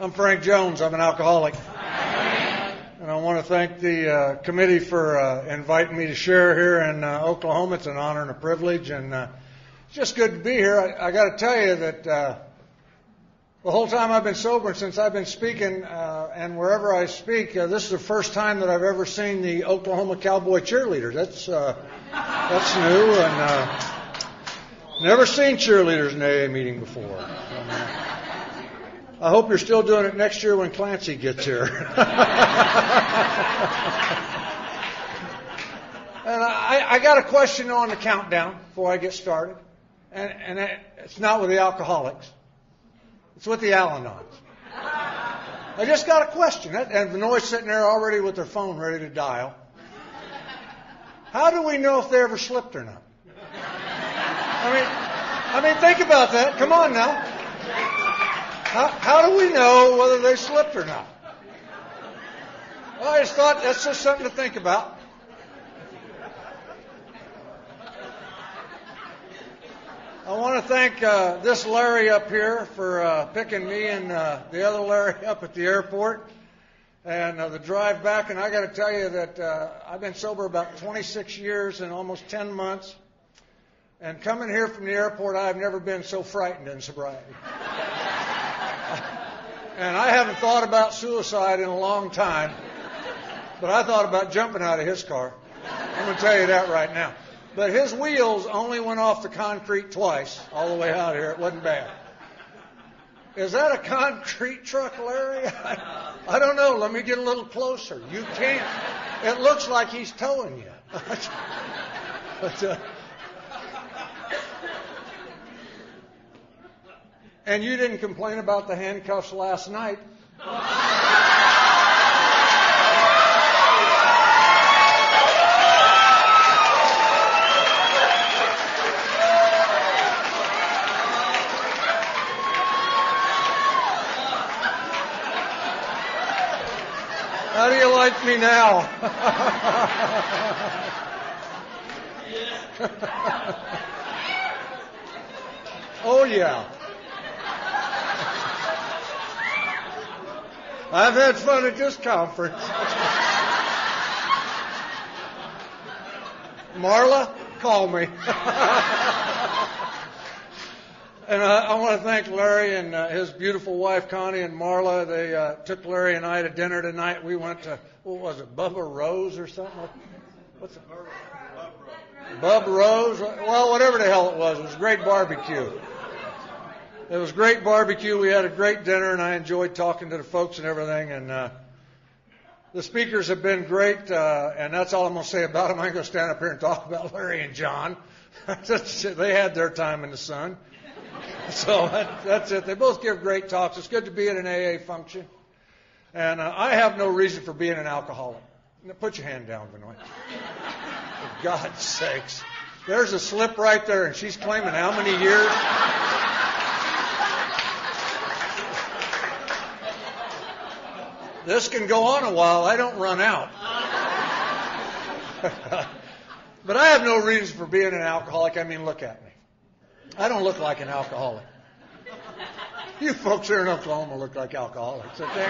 I'm Frank Jones. I'm an alcoholic. And I want to thank the committee for inviting me to share here in Oklahoma. It's an honor and a privilege, and it's just good to be here. I got to tell you that the whole time I've been sober, and since I've been speaking, and wherever I speak, this is the first time that I've ever seen the Oklahoma Cowboy cheerleaders. That's new, and never seen cheerleaders in an AA meeting before. I hope you're still doing it next year when Clancy gets here. And I got a question on the countdown before I get started. And it's not with the alcoholics. It's with the Al-Anons. I just got a question. And Vinoy's sitting there already with their phone ready to dial. How do we know if they ever slipped or not? I mean, think about that. Come on now. How do we know whether they slipped or not? Well, I just thought that's just something to think about. I want to thank this Larry up here for picking me and the other Larry up at the airport and the drive back. And I got to tell you that I've been sober about 26 years and almost 10 months. And coming here from the airport, I have never been so frightened in sobriety. And I haven't thought about suicide in a long time, but I thought about jumping out of his car. I'm going to tell you that right now. But his wheels only went off the concrete twice all the way out here. It wasn't bad. Is that a concrete truck, Larry? I don't know. Let me get a little closer. You can't. It looks like he's towing you. But, and you didn't complain about the handcuffs last night. How do you like me now? Oh, yeah. I've had fun at this conference. Marla, call me. And I want to thank Larry and his beautiful wife, Connie, and Marla. They took Larry and I to dinner tonight. We went to, what was it, Bubba Rose or something? What's it? Bub Rose? Well, whatever the hell it was a great barbecue. It was great barbecue. We had a great dinner, and I enjoyed talking to the folks and everything. And the speakers have been great, and that's all I'm going to say about them. I ain't going to stand up here and talk about Larry and John. They had their time in the sun. So that's it. They both give great talks. It's good to be at an AA function. And I have no reason for being an alcoholic. Now, put your hand down, Benoit. For God's sakes. There's a slip right there, and she's claiming how many years? This can go on a while. I don't run out. But I have no reason for being an alcoholic. I mean, look at me. I don't look like an alcoholic. You folks here in Oklahoma look like alcoholics, okay?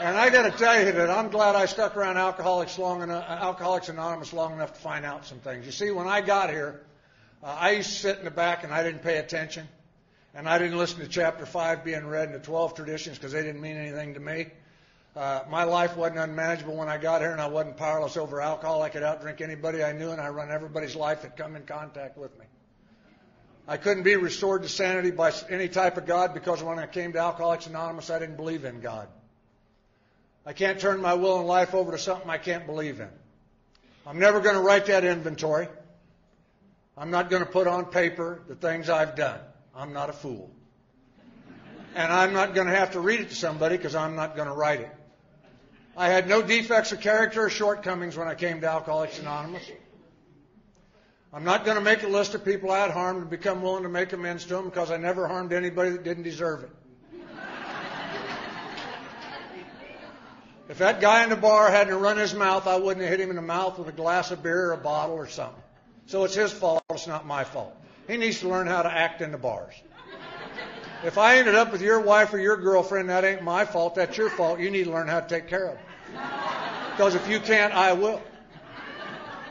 And I got to tell you that I'm glad I stuck around Alcoholics Anonymous long enough to find out some things. You see, when I got here, I used to sit in the back and I didn't pay attention. And I didn't listen to Chapter 5 being read in the 12 traditions because they didn't mean anything to me. My life wasn't unmanageable when I got here, and I wasn't powerless over alcohol. I could outdrink anybody I knew, and I run everybody's life that come in contact with me. I couldn't be restored to sanity by any type of God because when I came to Alcoholics Anonymous, I didn't believe in God. I can't turn my will and life over to something I can't believe in. I'm never going to write that inventory. I'm not going to put on paper the things I've done. I'm not a fool. And I'm not going to have to read it to somebody because I'm not going to write it. I had no defects of character or shortcomings when I came to Alcoholics Anonymous. I'm not going to make a list of people I had harmed and become willing to make amends to them because I never harmed anybody that didn't deserve it. If that guy in the bar hadn't run his mouth, I wouldn't have hit him in the mouth with a glass of beer or a bottle or something. So it's his fault. It's not my fault. He needs to learn how to act in the bars. If I ended up with your wife or your girlfriend, that ain't my fault. That's your fault. You need to learn how to take care of it. Because if you can't, I will.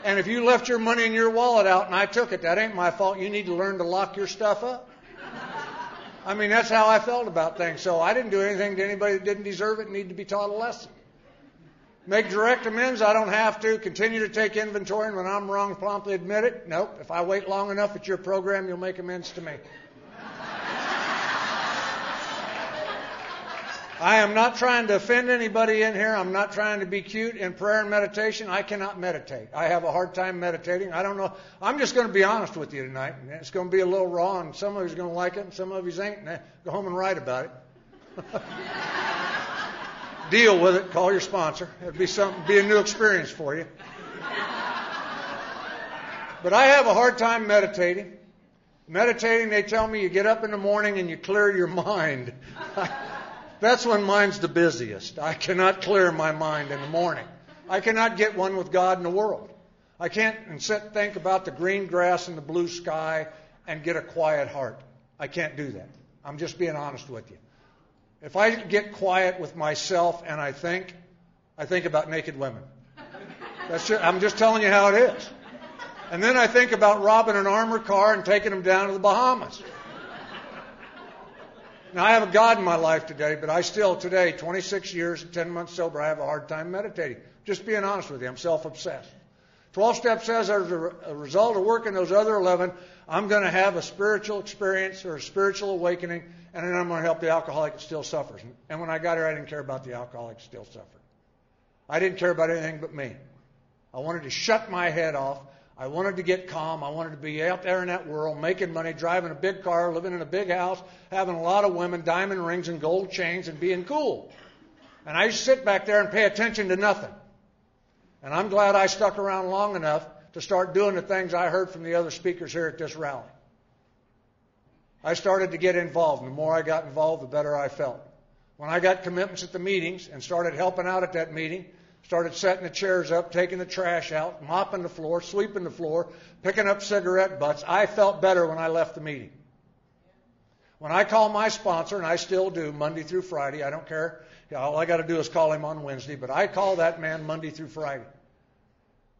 And if you left your money in your wallet out and I took it, that ain't my fault. You need to learn to lock your stuff up. I mean, that's how I felt about things. So I didn't do anything to anybody that didn't deserve it and need to be taught a lesson. Make direct amends. I don't have to. Continue to take inventory, and when I'm wrong, promptly admit it. Nope. If I wait long enough at your program, you'll make amends to me. I am not trying to offend anybody in here. I'm not trying to be cute. In prayer and meditation, I cannot meditate. I have a hard time meditating. I don't know. I'm just going to be honest with you tonight. It's going to be a little raw, and some of you's going to like it, and some of you's ain't. Go home and write about it. Deal with it. Call your sponsor. It'll be a new experience for you. But I have a hard time meditating. Meditating, they tell me you get up in the morning and you clear your mind. That's when mine's the busiest. I cannot clear my mind in the morning. I cannot get one with God in the world. I can't sit and think about the green grass and the blue sky and get a quiet heart. I can't do that. I'm just being honest with you. If I get quiet with myself and I think about naked women. I'm just telling you how it is. And then I think about robbing an armored car and taking them down to the Bahamas. Now, I have a God in my life today, but I still today, 26 years, 10 months sober, I have a hard time meditating. Just being honest with you, I'm self-obsessed. 12 Step says as a result of working those other 11, I'm going to have a spiritual experience or a spiritual awakening, and then I'm going to help the alcoholic that still suffers. And when I got here, I didn't care about the alcoholic that still suffered. I didn't care about anything but me. I wanted to shut my head off. I wanted to get calm. I wanted to be out there in that world, making money, driving a big car, living in a big house, having a lot of women, diamond rings and gold chains, and being cool. And I used to sit back there and pay attention to nothing. And I'm glad I stuck around long enough to start doing the things I heard from the other speakers here at this rally. I started to get involved. And the more I got involved, the better I felt. When I got commitments at the meetings and started helping out at that meeting, started setting the chairs up, taking the trash out, mopping the floor, sweeping the floor, picking up cigarette butts, I felt better when I left the meeting. When I call my sponsor, and I still do, Monday through Friday, I don't care. All I got to do is call him on Wednesday, but I call that man Monday through Friday.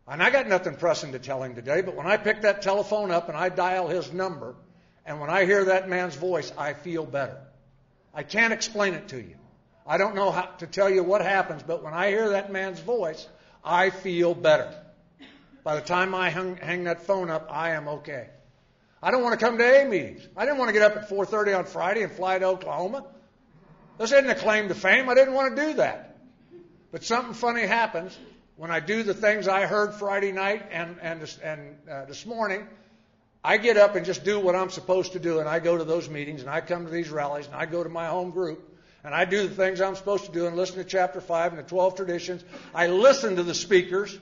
And I got nothing pressing to tell him today, but when I pick that telephone up and I dial his number, and when I hear that man's voice, I feel better. I can't explain it to you. I don't know how to tell you what happens, but when I hear that man's voice, I feel better. By the time I hang that phone up, I am okay. I don't want to come to AA meetings. I didn't want to get up at 4:30 on Friday and fly to Oklahoma. This isn't a claim to fame. I didn't want to do that. But something funny happens when I do the things I heard Friday night and this morning. I get up and just do what I'm supposed to do, and I go to those meetings, and I come to these rallies, and I go to my home group. And I do the things I'm supposed to do and listen to Chapter 5 and the 12 traditions. I listen to the speakers.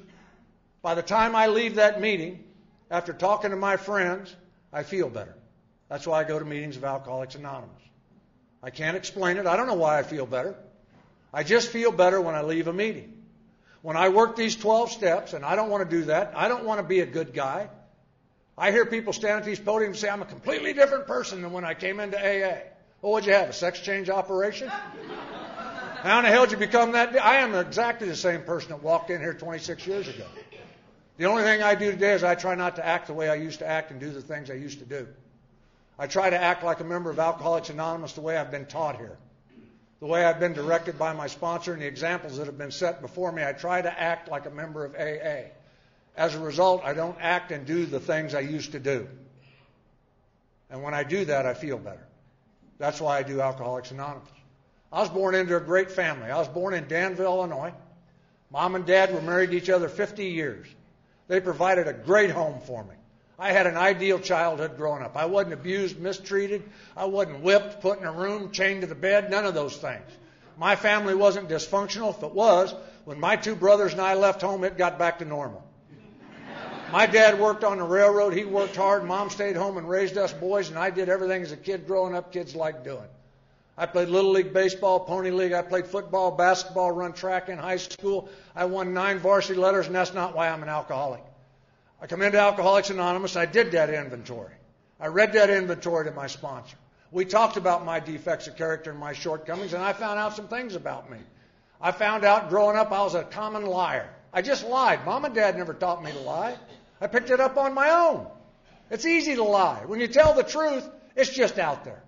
By the time I leave that meeting, after talking to my friends, I feel better. That's why I go to meetings of Alcoholics Anonymous. I can't explain it. I don't know why I feel better. I just feel better when I leave a meeting. When I work these 12 steps, and I don't want to do that. I don't want to be a good guy. I hear people stand at these podiums and say, I'm a completely different person than when I came into AA. Well, what'd you have, a sex change operation? How in the hell did you become that? I am exactly the same person that walked in here 26 years ago. The only thing I do today is I try not to act the way I used to act and do the things I used to do. I try to act like a member of Alcoholics Anonymous the way I've been taught here. The way I've been directed by my sponsor and the examples that have been set before me, I try to act like a member of AA. As a result, I don't act and do the things I used to do. And when I do that, I feel better. That's why I do Alcoholics Anonymous. I was born into a great family. I was born in Danville, Illinois. Mom and Dad were married to each other 50 years. They provided a great home for me. I had an ideal childhood growing up. I wasn't abused, mistreated. I wasn't whipped, put in a room, chained to the bed, none of those things. My family wasn't dysfunctional. If it was, when my two brothers and I left home, it got back to normal. My dad worked on the railroad. He worked hard. Mom stayed home and raised us boys, and I did everything as a kid growing up kids like doing. I played Little League Baseball, Pony League. I played football, basketball, run track in high school. I won 9 varsity letters, and that's not why I'm an alcoholic. I come into Alcoholics Anonymous. I did that inventory. I read that inventory to my sponsor. We talked about my defects of character and my shortcomings, and I found out some things about me. I found out growing up I was a common liar. I just lied. Mom and Dad never taught me to lie. I picked it up on my own. It's easy to lie. When you tell the truth, it's just out there.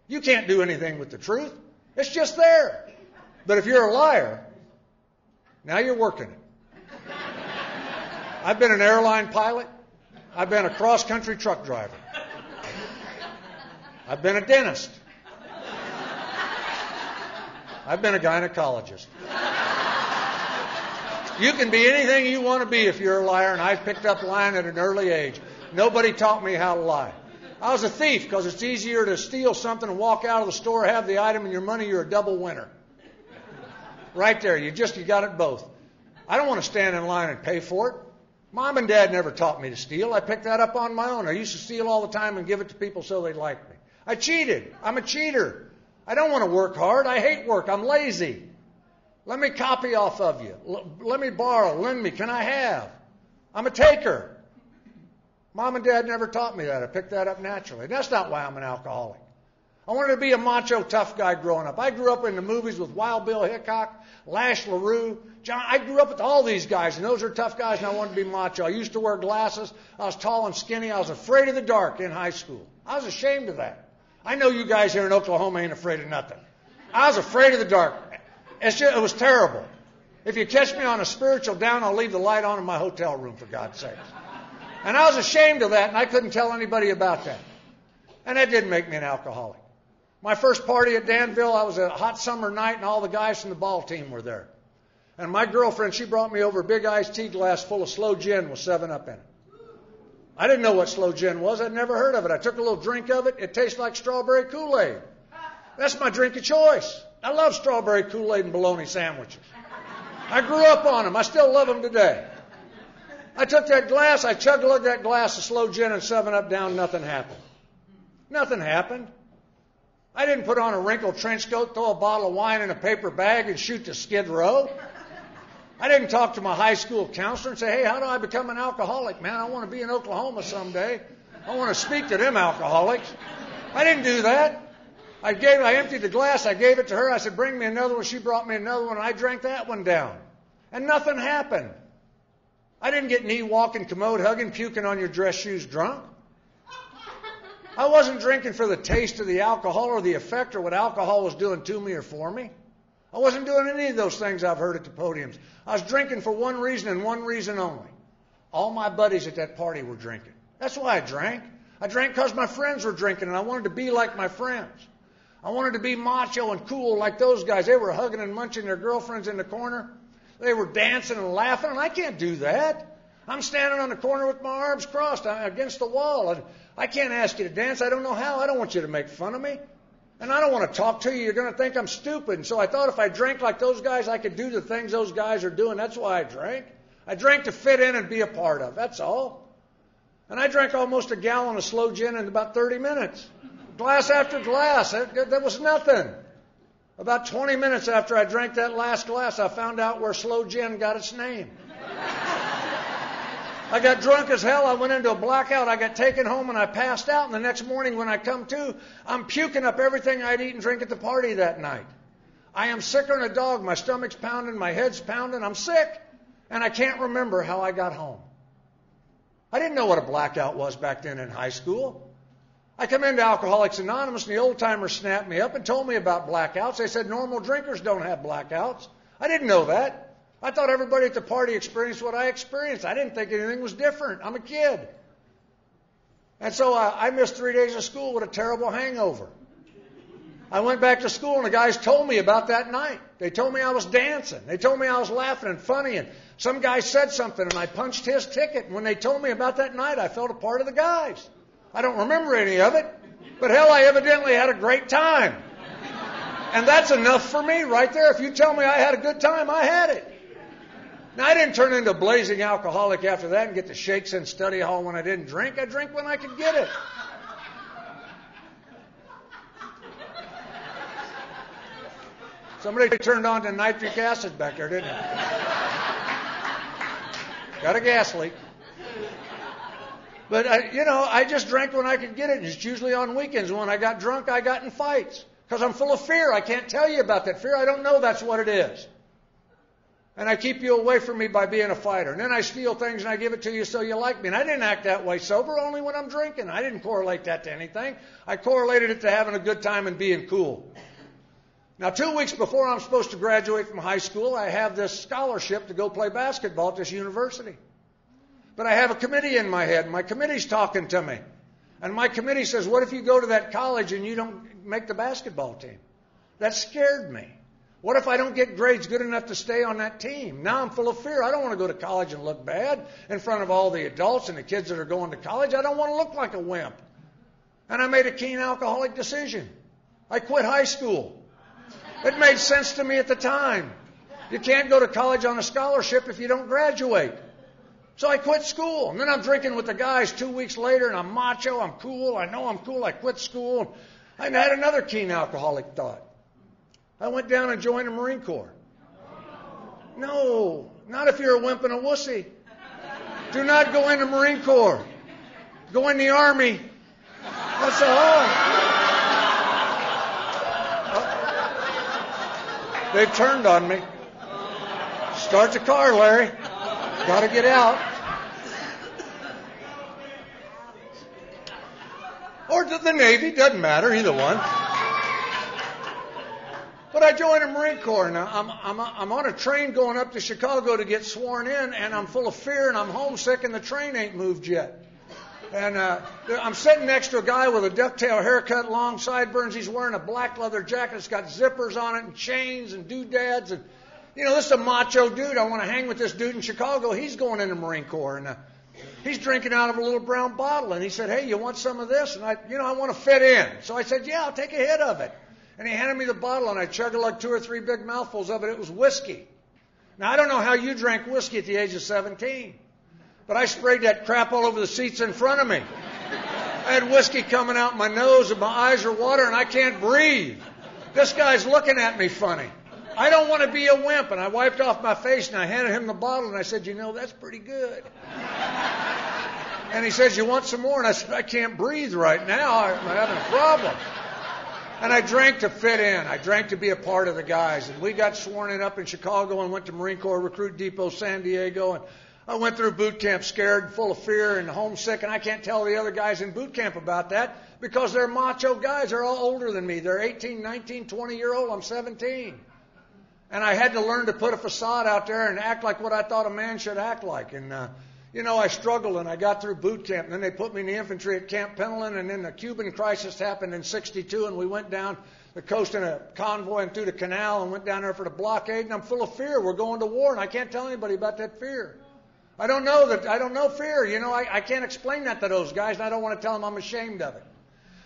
You can't do anything with the truth. It's just there. But if you're a liar, now you're working it. I've been an airline pilot. I've been a cross-country truck driver. I've been a dentist. I've been a gynecologist. You can be anything you want to be if you're a liar, and I've picked up lying at an early age. Nobody taught me how to lie. I was a thief because it's easier to steal something and walk out of the store, have the item and your money, you're a double winner. Right there, you got it both. I don't want to stand in line and pay for it. Mom and Dad never taught me to steal. I picked that up on my own. I used to steal all the time and give it to people so they'd like me. I cheated. I'm a cheater. I don't want to work hard. I hate work. I'm lazy. Let me copy off of you. Let me borrow. Lend me. Can I have? I'm a taker. Mom and Dad never taught me that. I picked that up naturally. That's not why I'm an alcoholic. I wanted to be a macho, tough guy growing up. I grew up in the movies with Wild Bill Hickok, Lash LaRue, John. I grew up with all these guys, and those are tough guys, and I wanted to be macho. I used to wear glasses. I was tall and skinny. I was afraid of the dark in high school. I was ashamed of that. I know you guys here in Oklahoma ain't afraid of nothing. I was afraid of the dark. It was terrible. If you catch me on a spiritual down, I'll leave the light on in my hotel room, for God's sakes. And I was ashamed of that, and I couldn't tell anybody about that. And that didn't make me an alcoholic. My first party at Danville, I was a hot summer night, and all the guys from the ball team were there. And my girlfriend, she brought me over a big iced tea glass full of slow gin with 7-Up in it. I didn't know what slow gin was. I'd never heard of it. I took a little drink of it. It tastes like strawberry Kool-Aid. That's my drink of choice. I love strawberry Kool-Aid and bologna sandwiches. I grew up on them. I still love them today. I took that glass, I chug-a-lugged that glass of slow gin and 7-Up down, nothing happened. Nothing happened. I didn't put on a wrinkled trench coat, throw a bottle of wine in a paper bag, and shoot to Skid Row. I didn't talk to my high school counselor and say, hey, how do I become an alcoholic, man? I want to be in Oklahoma someday. I want to speak to them alcoholics. I didn't do that. I emptied the glass, I gave it to her, I said, bring me another one. She brought me another one, and I drank that one down. And nothing happened. I didn't get knee walking, commode hugging, puking on your dress shoes drunk. I wasn't drinking for the taste of the alcohol or the effect or what alcohol was doing to me or for me. I wasn't doing any of those things I've heard at the podiums. I was drinking for one reason and one reason only. All my buddies at that party were drinking. That's why I drank. I drank because my friends were drinking, and I wanted to be like my friends. I wanted to be macho and cool like those guys. They were hugging and munching their girlfriends in the corner. They were dancing and laughing, and I can't do that. I'm standing on the corner with my arms crossed against the wall, and I can't ask you to dance. I don't know how. I don't want you to make fun of me. And I don't want to talk to you. You're going to think I'm stupid. And so I thought if I drank like those guys, I could do the things those guys are doing. That's why I drank. I drank to fit in and be a part of. That's all. And I drank almost a gallon of slow gin in about 30 minutes. Glass after glass. That was nothing. About 20 minutes after I drank that last glass, I found out where slow gin got its name. I got drunk as hell. I went into a blackout. I got taken home and I passed out. And the next morning when I come to, I'm puking up everything I'd eat and drink at the party that night. I am sicker than a dog. My stomach's pounding. My head's pounding. I'm sick. And I can't remember how I got home. I didn't know what a blackout was back then in high school. I come into Alcoholics Anonymous and the old timers snapped me up and told me about blackouts. They said normal drinkers don't have blackouts. I didn't know that. I thought everybody at the party experienced what I experienced. I didn't think anything was different. I'm a kid. And so I missed 3 days of school with a terrible hangover. I went back to school and the guys told me about that night. They told me I was dancing. They told me I was laughing and funny. And some guy said something and I punched his ticket. And when they told me about that night, I felt a part of the guys. I don't remember any of it. But hell, I evidently had a great time. And that's enough for me right there. If you tell me I had a good time, I had it. Now, I didn't turn into a blazing alcoholic after that and get the shakes in study hall when I didn't drink. I drank when I could get it. Somebody turned on to nitric acid back there, didn't they? Got a gas leak. But, I just drank when I could get it. And it's usually on weekends. When I got drunk, I got in fights. Because I'm full of fear. I can't tell you about that fear. I don't know that's what it is. And I keep you away from me by being a fighter. And then I steal things and I give it to you so you like me. And I didn't act that way sober, only when I'm drinking. I didn't correlate that to anything. I correlated it to having a good time and being cool. Now, 2 weeks before I'm supposed to graduate from high school, I have this scholarship to go play basketball at this university. But I have a committee in my head, and my committee's talking to me. And my committee says, what if you go to that college and you don't make the basketball team? That scared me. What if I don't get grades good enough to stay on that team? Now I'm full of fear. I don't want to go to college and look bad in front of all the adults and the kids that are going to college. I don't want to look like a wimp. And I made a keen alcoholic decision. I quit high school. It made sense to me at the time. You can't go to college on a scholarship if you don't graduate. So I quit school. And then I'm drinking with the guys 2 weeks later, and I'm macho, I'm cool, I know I'm cool, I quit school. I had another keen alcoholic thought. I went down and joined the Marine Corps. No, not if you're a wimp and a wussy. Do not go in the Marine Corps. Go in the Army. That's all. They've turned on me. Start the car, Larry. Got to get out. Or the Navy, doesn't matter, either one. But I joined the Marine Corps. Now, I'm on a train going up to Chicago to get sworn in, and I'm full of fear, and I'm homesick, and the train ain't moved yet. And I'm sitting next to a guy with a ducktail haircut, long sideburns. He's wearing a black leather jacket. It's got zippers on it and chains and doodads. And, this is a macho dude. I want to hang with this dude in Chicago. He's going in the Marine Corps. And he's drinking out of a little brown bottle. And he said, hey, you want some of this? And I want to fit in. So I said, yeah, I'll take a hit of it. And he handed me the bottle, and I chugged like 2 or 3 big mouthfuls of it. It was whiskey. Now, I don't know how you drank whiskey at the age of 17. But I sprayed that crap all over the seats in front of me. I had whiskey coming out my nose, and my eyes are watering, and I can't breathe. This guy's looking at me funny. I don't want to be a wimp. And I wiped off my face, and I handed him the bottle, and I said, that's pretty good. And he says, you want some more? And I said, I can't breathe right now. I'm having a problem. And I drank to fit in. I drank to be a part of the guys. And we got sworn in up in Chicago and went to Marine Corps Recruit Depot, San Diego. And I went through boot camp scared, full of fear and homesick. And I can't tell the other guys in boot camp about that because they're macho guys. They're all older than me. They're 18, 19, 20-year-old. I'm 17. And I had to learn to put a facade out there and act like what I thought a man should act like. And, I struggled, and I got through boot camp. And then they put me in the infantry at Camp Pendleton, and then the Cuban crisis happened in '62, and we went down the coast in a convoy and through the canal and went down there for the blockade, and I'm full of fear. We're going to war, and I can't tell anybody about that fear. I don't know fear. I can't explain that to those guys, and I don't want to tell them I'm ashamed of it.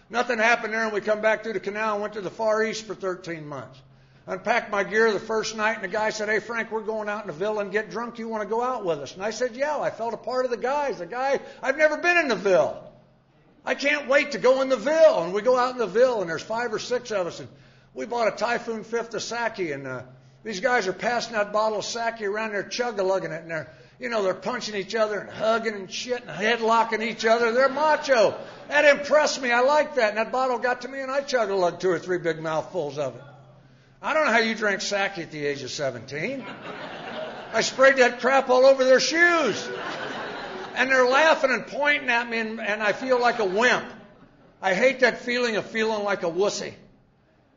Nothing happened there, and we come back through the canal and went to the Far East for 13 months. Unpacked my gear the first night, and the guy said, hey, Frank, we're going out in the Ville and get drunk. You want to go out with us? And I said, yeah. I felt a part of the guys. I've never been in the Ville. I can't wait to go in the Ville. And we go out in the Ville, and there's 5 or 6 of us, and we bought a Typhoon 5th of sake, and these guys are passing that bottle of sake around there, chug-a-lugging it, and they're punching each other and hugging and shit and headlocking each other. They're macho. That impressed me. I liked that. And that bottle got to me, and I chug-a-lugged 2 or 3 big mouthfuls of it. I don't know how you drank sake at the age of 17. I sprayed that crap all over their shoes. And they're laughing and pointing at me, and I feel like a wimp. I hate that feeling of feeling like a wussy.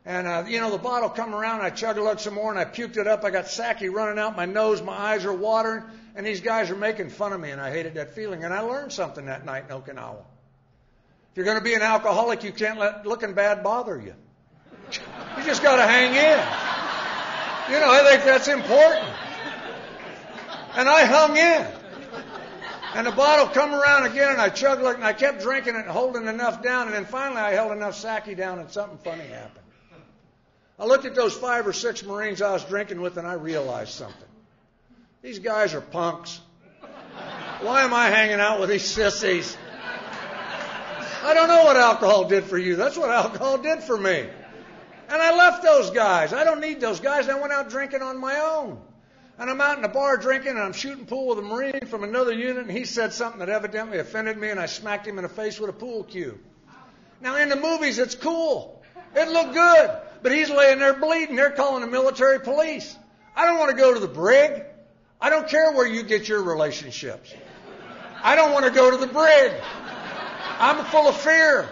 And, the bottle come around, and I chug-a-lugged some more, and I puked it up. I got sake running out my nose. My eyes are watering. And these guys are making fun of me, and I hated that feeling. And I learned something that night in Okinawa. If you're going to be an alcoholic, you can't let looking bad bother you. You just got to hang in. I think that's important. And I hung in. And the bottle come around again, and I chug-a-lugged, and I kept drinking it and holding enough down. And then finally I held enough sake down, and something funny happened. I looked at those 5 or 6 Marines I was drinking with, and I realized something. These guys are punks. Why am I hanging out with these sissies? I don't know what alcohol did for you. That's what alcohol did for me. And I left those guys. I don't need those guys. I went out drinking on my own. And I'm out in the bar drinking, and I'm shooting pool with a Marine from another unit, and he said something that evidently offended me, and I smacked him in the face with a pool cue. Now, in the movies, it's cool. It looked good. But he's laying there bleeding. They're calling the military police. I don't want to go to the brig. I don't care where you get your relationships. I don't want to go to the brig. I'm full of fear.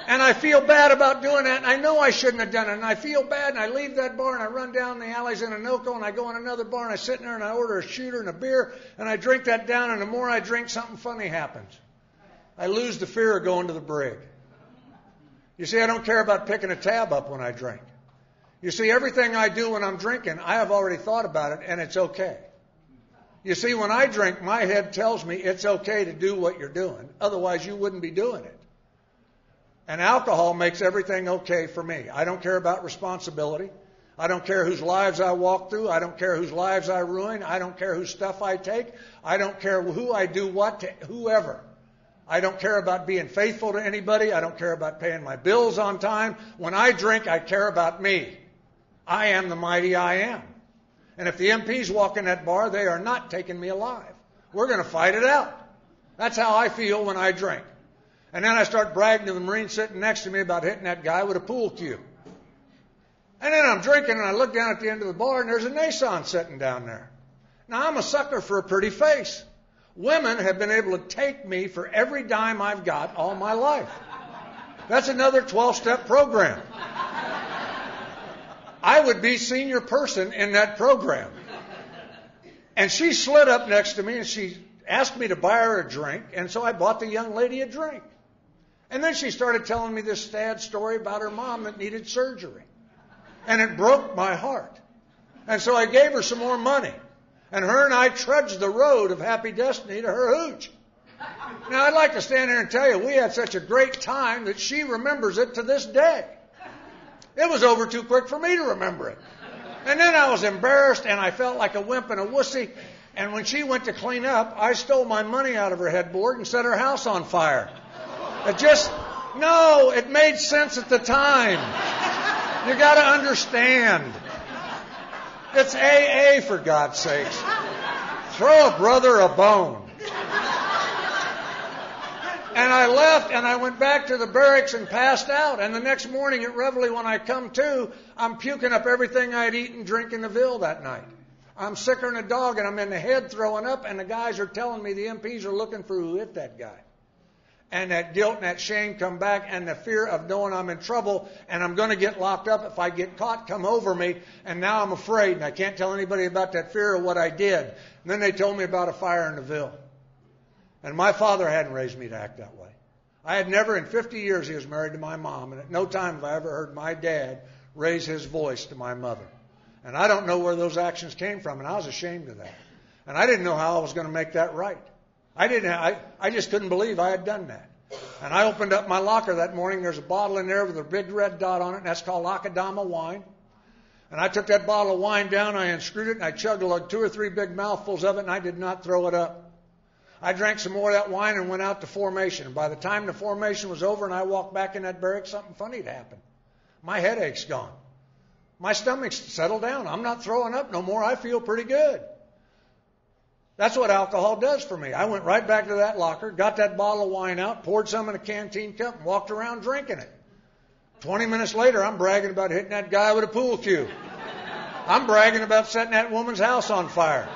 And I feel bad about doing that, and I know I shouldn't have done it. And I feel bad, and I leave that bar, and I run down the alleys in Anoka, and I go in another bar, and I sit in there, and I order a shooter and a beer, and I drink that down, and the more I drink, something funny happens. I lose the fear of going to the brig. You see, I don't care about picking a tab up when I drink. You see, everything I do when I'm drinking, I have already thought about it, and it's okay. You see, when I drink, my head tells me it's okay to do what you're doing. Otherwise, you wouldn't be doing it. And alcohol makes everything okay for me. I don't care about responsibility. I don't care whose lives I walk through. I don't care whose lives I ruin. I don't care whose stuff I take. I don't care who I do what to whoever. I don't care about being faithful to anybody. I don't care about paying my bills on time. When I drink, I care about me. I am the mighty I am. And if the MPs walk in that bar, they are not taking me alive. We're going to fight it out. That's how I feel when I drink. And then I start bragging to the Marine sitting next to me about hitting that guy with a pool cue. And then I'm drinking, and I look down at the end of the bar, and there's a Nason sitting down there. Now, I'm a sucker for a pretty face. Women have been able to take me for every dime I've got all my life. That's another 12-step program. I would be senior person in that program. And she slid up next to me, and she asked me to buy her a drink, and so I bought the young lady a drink. And then she started telling me this sad story about her mom that needed surgery. And it broke my heart. And so I gave her some more money. And her and I trudged the road of happy destiny to her hooch. Now, I'd like to stand here and tell you we had such a great time that she remembers it to this day. It was over too quick for me to remember it. And then I was embarrassed, and I felt like a wimp and a wussy. And when she went to clean up, I stole my money out of her headboard and set her house on fire. It made sense at the time. You got to understand. It's AA, for God's sakes. Throw a brother a bone. And I left, and I went back to the barracks and passed out. And the next morning at Reveille, when I come to, I'm puking up everything I'd eaten, drink in the Ville that night. I'm sicker than a dog, and I'm in the head throwing up, and the guys are telling me the MPs are looking for who hit that guy. And that guilt and that shame come back, and the fear of knowing I'm in trouble, and I'm going to get locked up if I get caught come over me, and now I'm afraid, and I can't tell anybody about that fear of what I did. And then they told me about a fire in the Ville. And my father hadn't raised me to act that way. I had never, in 50 years, he was married to my mom, and at no time have I ever heard my dad raise his voice to my mother. And I don't know where those actions came from, and I was ashamed of that. And I didn't know how I was going to make that right. I just couldn't believe I had done that. And I opened up my locker that morning. There's a bottle in there with a big red dot on it, and that's called Akadama wine. And I took that bottle of wine down, I unscrewed it, and I chugged like 2 or 3 big mouthfuls of it, and I did not throw it up. I drank some more of that wine and went out to formation. And by the time the formation was over and I walked back in that barracks, something funny had happened. My headache's gone. My stomach's settled down. I'm not throwing up no more. I feel pretty good. That's what alcohol does for me. I went right back to that locker, got that bottle of wine out, poured some in a canteen cup, and walked around drinking it. 20 minutes later, I'm bragging about hitting that guy with a pool cue. I'm bragging about setting that woman's house on fire.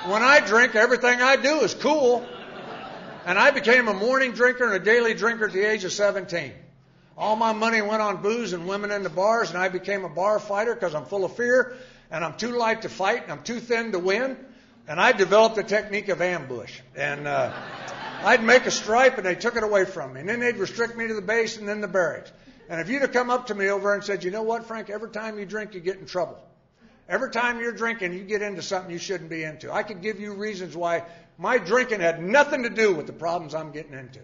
When I drink, everything I do is cool. And I became a morning drinker and a daily drinker at the age of 17. All my money went on booze and women in the bars, and I became a bar fighter because I'm full of fear, and I'm too light to fight, and I'm too thin to win. And I developed the technique of ambush. And I'd make a stripe, and they took it away from me. And then they'd restrict me to the base and then the barracks. And if you'd have come up to me over there and said, you know what, Frank, every time you drink, you get in trouble. Every time you're drinking, you get into something you shouldn't be into. I could give you reasons why my drinking had nothing to do with the problems I'm getting into.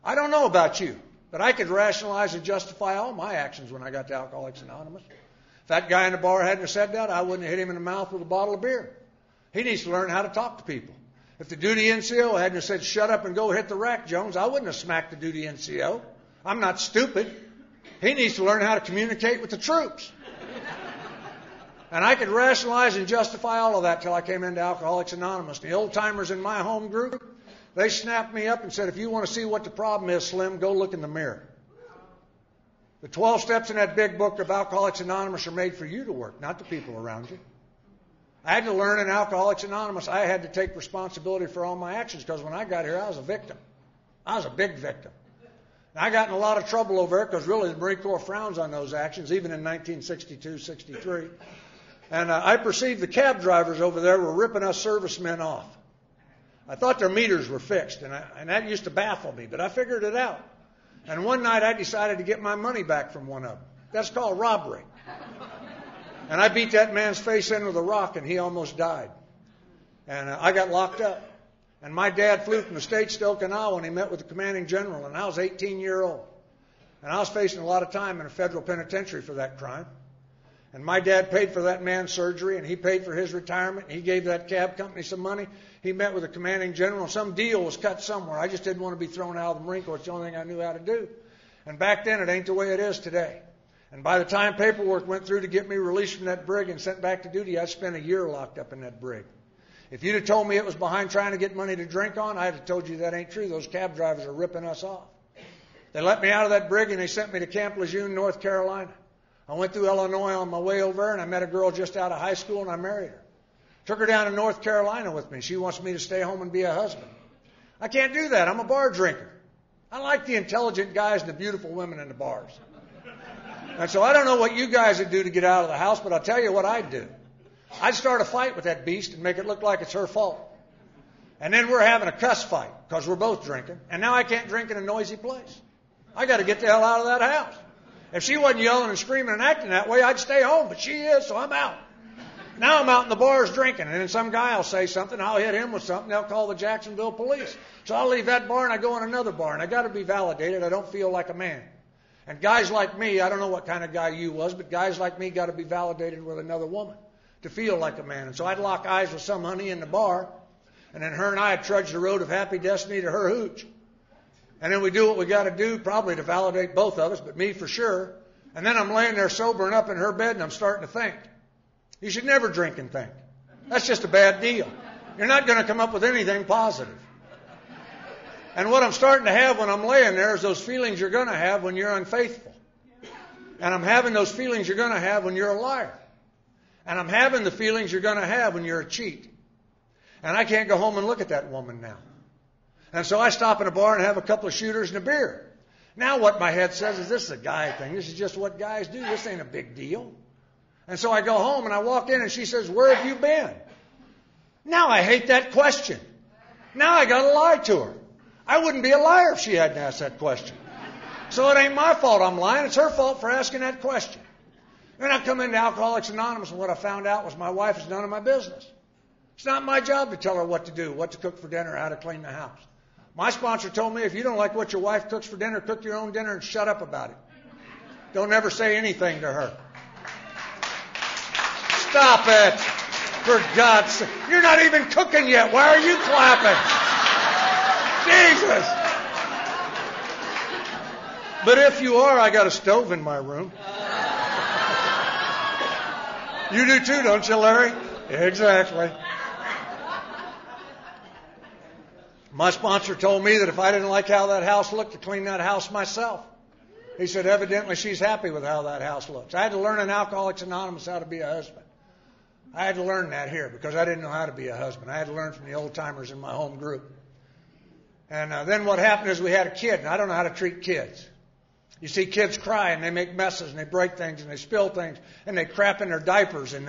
I don't know about you, but I could rationalize and justify all my actions when I got to Alcoholics Anonymous. If that guy in the bar hadn't have said that, I wouldn't have hit him in the mouth with a bottle of beer. He needs to learn how to talk to people. If the duty NCO hadn't have said, shut up and go hit the rack, Jones, I wouldn't have smacked the duty NCO. I'm not stupid. He needs to learn how to communicate with the troops. And I could rationalize and justify all of that till I came into Alcoholics Anonymous. The old-timers in my home group, they snapped me up and said, if you want to see what the problem is, Slim, go look in the mirror. The 12 steps in that big book of Alcoholics Anonymous are made for you to work, not the people around you. I had to learn in Alcoholics Anonymous I had to take responsibility for all my actions because when I got here, I was a victim. I was a big victim. And I got in a lot of trouble over it because really the Marine Corps frowns on those actions, even in 1962, 63. And I perceived the cab drivers over there were ripping us servicemen off. I thought their meters were fixed, and that used to baffle me, but I figured it out. And one night I decided to get my money back from one of them. That's called robbery. And I beat that man's face in with a rock, and he almost died. And I got locked up. And my dad flew from the States to Okinawa, and he met with the commanding general, and I was 18 years old. And I was facing a lot of time in a federal penitentiary for that crime. And my dad paid for that man's surgery, and he paid for his retirement. And he gave that cab company some money. He met with the commanding general. Some deal was cut somewhere. I just didn't want to be thrown out of the Marine Corps. It's the only thing I knew how to do. And back then, it ain't the way it is today. And by the time paperwork went through to get me released from that brig and sent back to duty, I spent a year locked up in that brig. If you'd have told me it was behind trying to get money to drink on, I'd have told you that ain't true. Those cab drivers are ripping us off. They let me out of that brig, and they sent me to Camp Lejeune, North Carolina. I went through Illinois on my way over, and I met a girl just out of high school, and I married her. Took her down to North Carolina with me. She wants me to stay home and be a husband. I can't do that. I'm a bar drinker. I like the intelligent guys and the beautiful women in the bars. And so I don't know what you guys would do to get out of the house, but I'll tell you what I'd do. I'd start a fight with that beast and make it look like it's her fault. And then we're having a cuss fight because we're both drinking. And now I can't drink in a noisy place. I got to get the hell out of that house. If she wasn't yelling and screaming and acting that way, I'd stay home, but she is, so I'm out. Now I'm out in the bars drinking, and then some guy will say something, I'll hit him with something, they'll call the Jacksonville police. So I'll leave that bar and I go in another bar, and I got to be validated. I don't feel like a man. And guys like me, I don't know what kind of guy you was, but guys like me got to be validated with another woman to feel like a man. And so I'd lock eyes with some honey in the bar, and then her and I would trudge the road of happy destiny to her hooch. And then we do what we got to do, probably to validate both of us, but me for sure. And then I'm laying there sobering up in her bed, and I'm starting to think. You should never drink and think. That's just a bad deal. You're not going to come up with anything positive. And what I'm starting to have when I'm laying there is those feelings you're going to have when you're unfaithful. And I'm having those feelings you're going to have when you're a liar. And I'm having the feelings you're going to have when you're a cheat. And I can't go home and look at that woman now. And so I stop in a bar and have a couple of shooters and a beer. Now what my head says is this is a guy thing. This is just what guys do. This ain't a big deal. And so I go home and I walk in and she says, where have you been? Now I hate that question. Now I got to lie to her. I wouldn't be a liar if she hadn't asked that question. So it ain't my fault I'm lying. It's her fault for asking that question. Then I come into Alcoholics Anonymous, and what I found out was my wife is none of my business. It's not my job to tell her what to do, what to cook for dinner, how to clean the house. My sponsor told me if you don't like what your wife cooks for dinner, cook your own dinner and shut up about it. Don't ever say anything to her. Stop it. For God's sake. You're not even cooking yet. Why are you clapping? Jesus. But if you are, I got a stove in my room. You do too, don't you, Larry? Exactly. My sponsor told me that if I didn't like how that house looked, to clean that house myself. He said, evidently she's happy with how that house looks. I had to learn in Alcoholics Anonymous how to be a husband. I had to learn that here because I didn't know how to be a husband. I had to learn from the old timers in my home group. And then what happened is we had a kid, and I don't know how to treat kids. You see kids cry, and they make messes, and they break things, and they spill things, and they crap in their diapers. And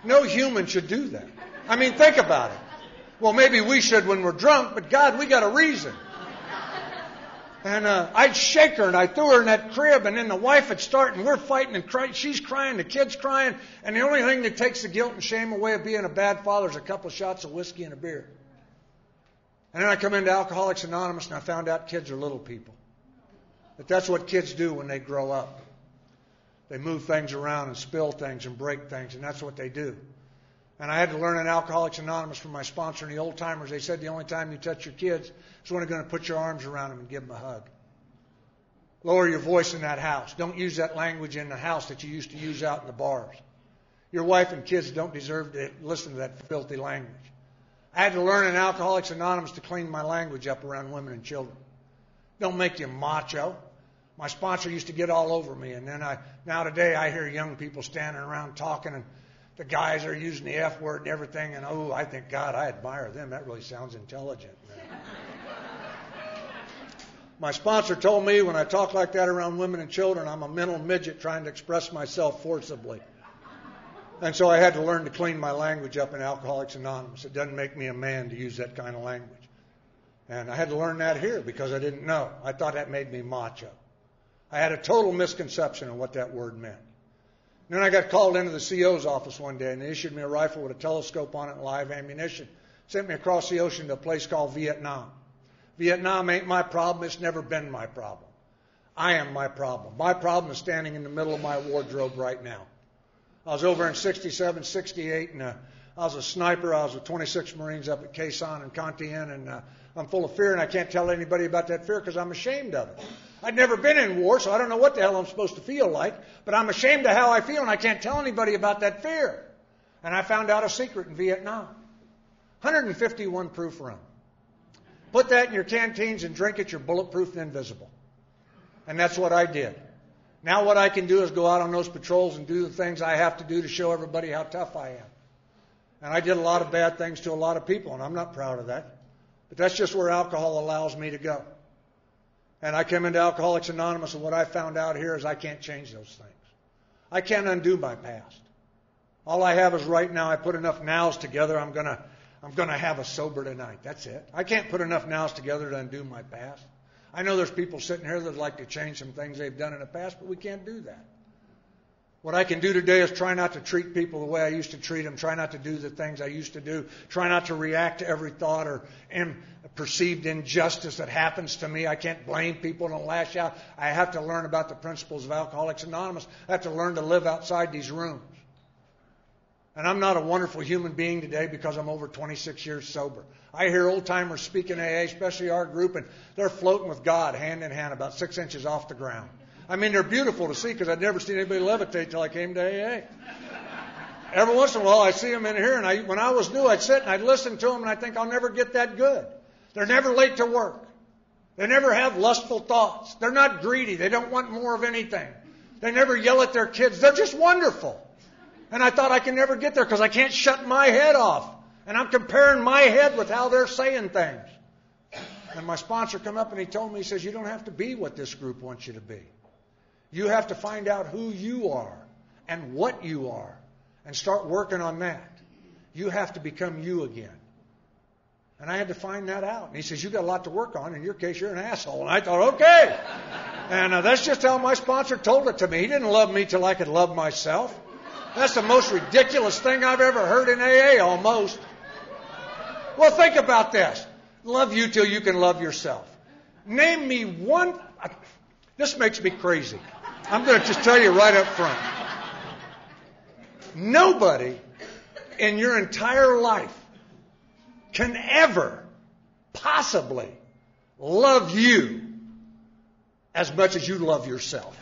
no human should do that. I mean, think about it. Well, maybe we should when we're drunk, but God, we got a reason. And I'd shake her, and I threw her in that crib, and then the wife would start, and we're fighting, and she's crying, the kid's crying, and the only thing that takes the guilt and shame away of being a bad father is a couple of shots of whiskey and a beer. And then I come into Alcoholics Anonymous, and I found out kids are little people. That that's what kids do when they grow up. They move things around and spill things and break things, and that's what they do. And I had to learn in Alcoholics Anonymous from my sponsor and the old timers. They said the only time you touch your kids is when you're going to put your arms around them and give them a hug. Lower your voice in that house. Don't use that language in the house that you used to use out in the bars. Your wife and kids don't deserve to listen to that filthy language. I had to learn in Alcoholics Anonymous to clean my language up around women and children. Don't make you macho. My sponsor used to get all over me, and then now today I hear young people standing around talking, and the guys are using the F word and everything, and I think, God, I admire them. That really sounds intelligent. My sponsor told me when I talk like that around women and children, I'm a mental midget trying to express myself forcibly. And so I had to learn to clean my language up in Alcoholics Anonymous. It doesn't make me a man to use that kind of language. And I had to learn that here because I didn't know. I thought that made me macho. I had a total misconception of what that word meant. Then I got called into the CO's office one day, and they issued me a rifle with a telescope on it and live ammunition. Sent me across the ocean to a place called Vietnam. Vietnam ain't my problem. It's never been my problem. I am my problem. My problem is standing in the middle of my wardrobe right now. I was over in 67, 68, and I was a sniper. I was with 26 Marines up at Quai San and Con Thien, and I'm full of fear, and I can't tell anybody about that fear because I'm ashamed of it. I'd never been in war, so I don't know what the hell I'm supposed to feel like, but I'm ashamed of how I feel, and I can't tell anybody about that fear. And I found out a secret in Vietnam. 151 proof rum. Put that in your canteens and drink it. You're bulletproof and invisible. And that's what I did. Now what I can do is go out on those patrols and do the things I have to do to show everybody how tough I am. And I did a lot of bad things to a lot of people, and I'm not proud of that. But that's just where alcohol allows me to go. And I came into Alcoholics Anonymous, and what I found out here is I can't change those things. I can't undo my past. All I have is right now. I put enough nows together. I'm gonna have a sober tonight. That's it. I can't put enough nows together to undo my past. I know there's people sitting here that would like to change some things they've done in the past, but we can't do that. What I can do today is try not to treat people the way I used to treat them, try not to do the things I used to do, try not to react to every thought or perceived injustice that happens to me. I can't blame people and lash out. I have to learn about the principles of Alcoholics Anonymous. I have to learn to live outside these rooms. And I'm not a wonderful human being today because I'm over 26 years sober. I hear old-timers speak in AA, especially our group, and they're floating with God hand in hand about 6 inches off the ground. I mean, they're beautiful to see because I'd never seen anybody levitate until I came to AA. Every once in a while I see them in here, and when I was new, I'd sit and I'd listen to them, and I'd think I'll never get that good. They're never late to work. They never have lustful thoughts. They're not greedy. They don't want more of anything. They never yell at their kids. They're just wonderful. And I thought I can never get there because I can't shut my head off. And I'm comparing my head with how they're saying things. And my sponsor come up and he told me, he says, you don't have to be what this group wants you to be. You have to find out who you are and what you are and start working on that. You have to become you again. And I had to find that out. And he says, you got a lot to work on. In your case, you're an asshole. And I thought, okay. And that's just how my sponsor told it to me. He didn't love me till I could love myself. That's the most ridiculous thing I've ever heard in AA, almost. Well, think about this. Love you till you can love yourself. Name me one. This makes me crazy. I'm going to just tell you right up front. Nobody in your entire life can ever possibly love you as much as you love yourself.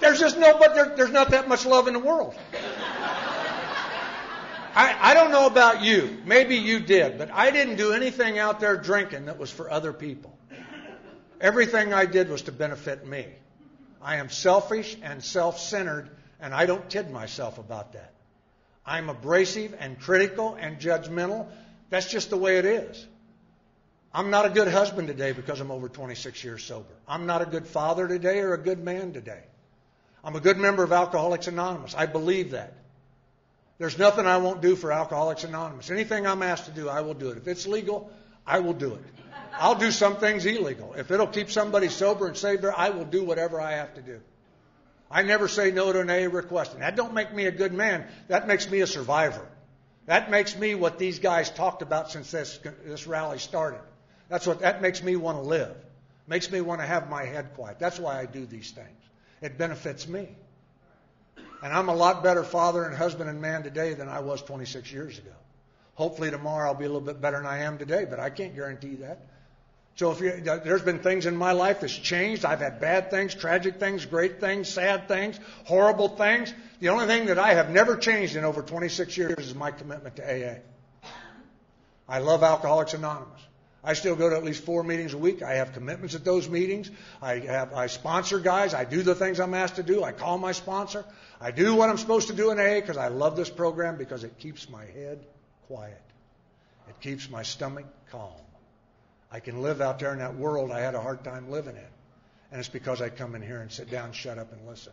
There's not that much love in the world. I don't know about you. Maybe you did, but I didn't do anything out there drinking that was for other people. Everything I did was to benefit me. I am selfish and self-centered, and I don't kid myself about that. I'm abrasive and critical and judgmental. That's just the way it is. I'm not a good husband today because I'm over 26 years sober. I'm not a good father today or a good man today. I'm a good member of Alcoholics Anonymous. I believe that. There's nothing I won't do for Alcoholics Anonymous. Anything I'm asked to do, I will do it. If it's legal, I will do it. I'll do some things illegal. If it'll keep somebody sober and saved, I will do whatever I have to do. I never say no to an AA request. And that don't make me a good man. That makes me a survivor. That makes me what these guys talked about since this rally started. That makes me want to live. Makes me want to have my head quiet. That's why I do these things. It benefits me. And I'm a lot better father and husband and man today than I was 26 years ago. Hopefully tomorrow I'll be a little bit better than I am today, but I can't guarantee that. So there's been things in my life that's changed. I've had bad things, tragic things, great things, sad things, horrible things. The only thing that I have never changed in over 26 years is my commitment to AA. I love Alcoholics Anonymous. I still go to at least 4 meetings a week. I have commitments at those meetings. I sponsor guys. I do the things I'm asked to do. I call my sponsor. I do what I'm supposed to do in AA because I love this program because it keeps my head quiet. It keeps my stomach calm. I can live out there in that world I had a hard time living in. And it's because I come in here and sit down, shut up, and listen.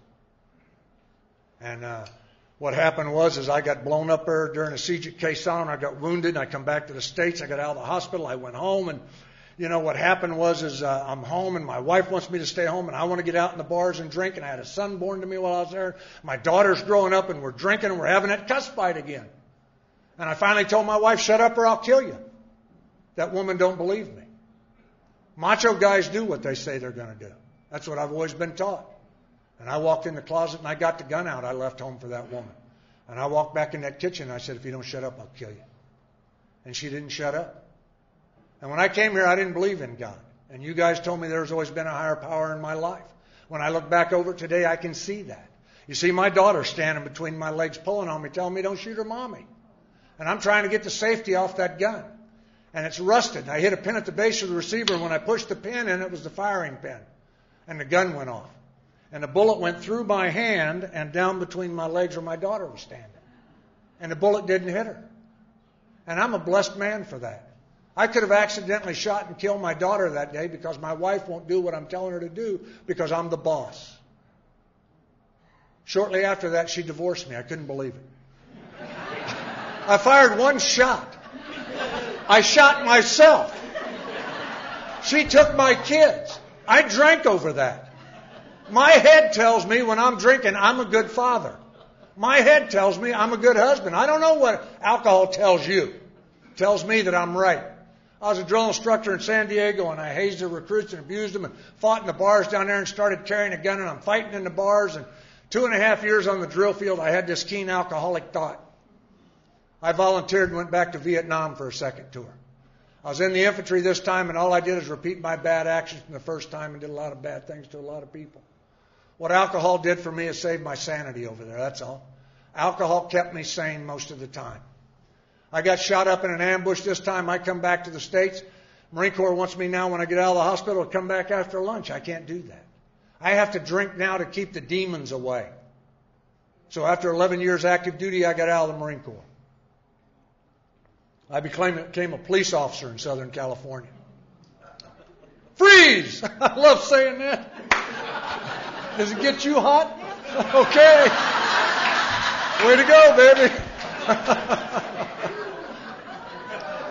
And what happened was I got blown up there during a siege at Quezon. I got wounded. And I come back to the States. I got out of the hospital. I went home. And, what happened was I'm home, and my wife wants me to stay home, and I want to get out in the bars and drink. And I had a son born to me while I was there. My daughter's growing up, and we're drinking, and we're having that cuss fight again. And I finally told my wife, shut up or I'll kill you. That woman don't believe me. Macho guys do what they say they're going to do. That's what I've always been taught. And I walked in the closet and I got the gun out. I left home for that woman. And I walked back in that kitchen and I said, if you don't shut up, I'll kill you. And she didn't shut up. And when I came here, I didn't believe in God. And you guys told me there's always been a higher power in my life. When I look back over it today, I can see that. You see my daughter standing between my legs pulling on me, telling me don't shoot her mommy. And I'm trying to get the safety off that gun. And it's rusted. I hit a pin at the base of the receiver, and when I pushed the pin in, it was the firing pin. And the gun went off. And the bullet went through my hand and down between my legs where my daughter was standing. And the bullet didn't hit her. And I'm a blessed man for that. I could have accidentally shot and killed my daughter that day because my wife won't do what I'm telling her to do because I'm the boss. Shortly after that, she divorced me. I couldn't believe it. I fired one shot. I shot myself. She took my kids. I drank over that. My head tells me when I'm drinking, I'm a good father. My head tells me I'm a good husband. I don't know what alcohol tells you. It tells me that I'm right. I was a drill instructor in San Diego, and I hazed the recruits and abused them and fought in the bars down there and started carrying a gun, and I'm fighting in the bars. And 2.5 years on the drill field, I had this keen alcoholic thought. I volunteered and went back to Vietnam for a second tour. I was in the infantry this time, and all I did is repeat my bad actions from the first time and did a lot of bad things to a lot of people. What alcohol did for me is save my sanity over there, that's all. Alcohol kept me sane most of the time. I got shot up in an ambush this time. I come back to the States. Marine Corps wants me now when I get out of the hospital to come back after lunch. I can't do that. I have to drink now to keep the demons away. So after 11 years active duty, I got out of the Marine Corps. I became a police officer in Southern California. Freeze! I love saying that. Does it get you hot? Okay. Way to go, baby.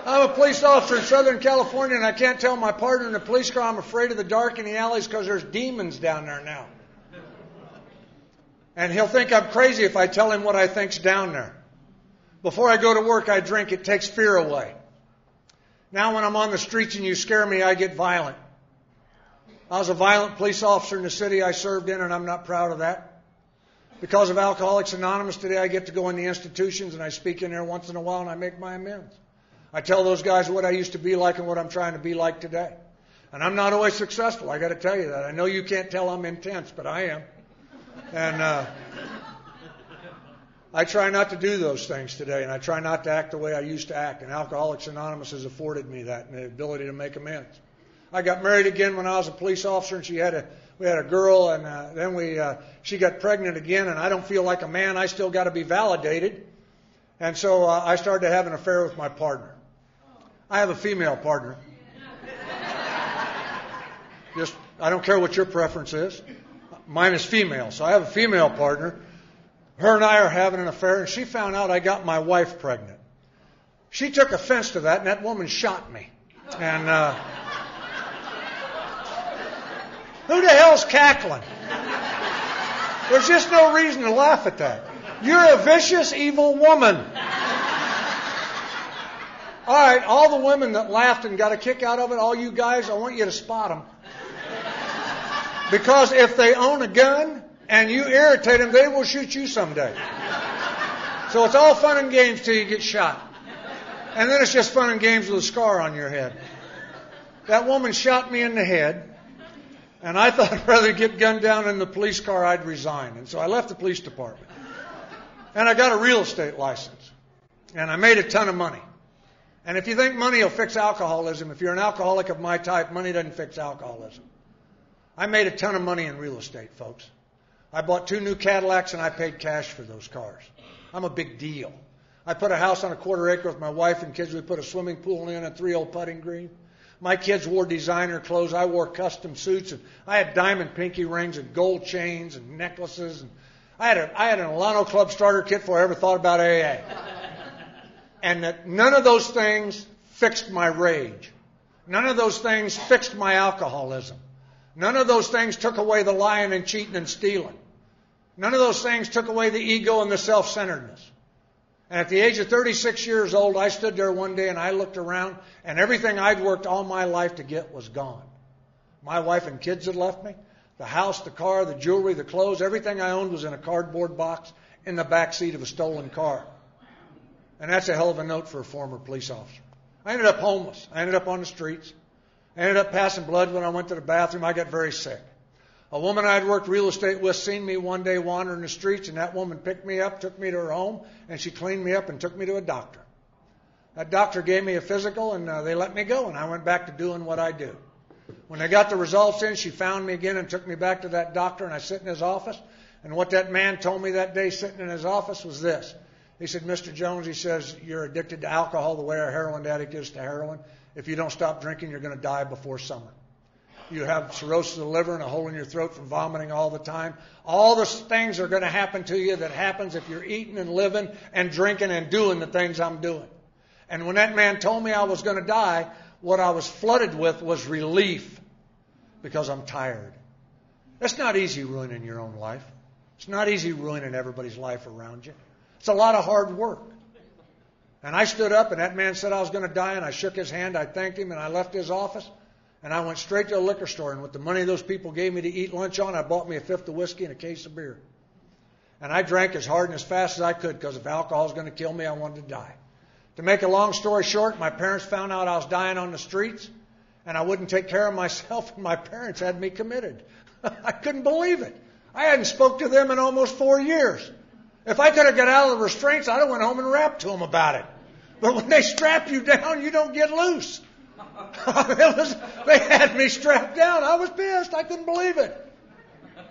I'm a police officer in Southern California, and I can't tell my partner in the police car I'm afraid of the dark in the alleys because there's demons down there now. And he'll think I'm crazy if I tell him what I think's down there. Before I go to work, I drink. It takes fear away. Now when I'm on the streets and you scare me, I get violent. I was a violent police officer in the city I served in, and I'm not proud of that. Because of Alcoholics Anonymous, today I get to go in the institutions, and I speak in there once in a while, and I make my amends. I tell those guys what I used to be like and what I'm trying to be like today. And I'm not always successful, I got to tell you that. I know you can't tell I'm intense, but I am. And I try not to do those things today, and I try not to act the way I used to act. And Alcoholics Anonymous has afforded me that and the ability to make amends. I got married again when I was a police officer, and we had a girl, and then she got pregnant again, and I don't feel like a man. I still got to be validated. And so I started to have an affair with my partner. I have a female partner. I don't care what your preference is. Mine is female, so I have a female partner. Her and I are having an affair, and she found out I got my wife pregnant. She took offense to that, and that woman shot me. And who the hell's cackling? There's just no reason to laugh at that. You're a vicious, evil woman. All right, all the women that laughed and got a kick out of it, all you guys, I want you to spot them. Because if they own a gun and you irritate them, they will shoot you someday. So it's all fun and games till you get shot. And then it's just fun and games with a scar on your head. That woman shot me in the head. And I thought rather than get gunned down in the police car, I'd resign. And so I left the police department. And I got a real estate license. And I made a ton of money. And if you think money will fix alcoholism, if you're an alcoholic of my type, money doesn't fix alcoholism. I made a ton of money in real estate, folks. I bought 2 new Cadillacs and I paid cash for those cars. I'm a big deal. I put a house on a 1/4 acre with my wife and kids. We put a swimming pool in and 3-hole putting green. My kids wore designer clothes. I wore custom suits. And I had diamond pinky rings and gold chains and necklaces. And I had an Alano Club starter kit before I ever thought about AA. And that none of those things fixed my rage. None of those things fixed my alcoholism. None of those things took away the lying and cheating and stealing. None of those things took away the ego and the self-centeredness. And at the age of 36 years old, I stood there one day and I looked around and everything I'd worked all my life to get was gone. My wife and kids had left me. The house, the car, the jewelry, the clothes, everything I owned was in a cardboard box in the back seat of a stolen car. And that's a hell of a note for a former police officer. I ended up homeless. I ended up on the streets. I ended up passing blood when I went to the bathroom. I got very sick. A woman I'd worked real estate with seen me one day wandering the streets, and that woman picked me up, took me to her home, and she cleaned me up and took me to a doctor. That doctor gave me a physical, and they let me go, and I went back to doing what I do. When they got the results in, she found me again and took me back to that doctor, and I sit in his office. And what that man told me that day sitting in his office was this. He said, Mr. Jones, he says, you're addicted to alcohol the way a heroin addict is to heroin. If you don't stop drinking, you're going to die before summer. You have cirrhosis of the liver and a hole in your throat from vomiting all the time. All the things are going to happen to you that happens if you're eating and living and drinking and doing the things I'm doing. And when that man told me I was going to die, what I was flooded with was relief because I'm tired. It's not easy ruining your own life. It's not easy ruining everybody's life around you. It's a lot of hard work. And I stood up and that man said I was going to die and I shook his hand. I thanked him and I left his office. And I went straight to a liquor store, and with the money those people gave me to eat lunch on, I bought me a 5th of whiskey and a case of beer. And I drank as hard and as fast as I could because if alcohol was going to kill me, I wanted to die. To make a long story short, my parents found out I was dying on the streets, and I wouldn't take care of myself, and my parents had me committed. I couldn't believe it. I hadn't spoke to them in almost 4 years. If I could have got out of the restraints, I'd have went home and rapped to them about it. But when they strap you down, you don't get loose. They had me strapped down. I was pissed. I couldn't believe it.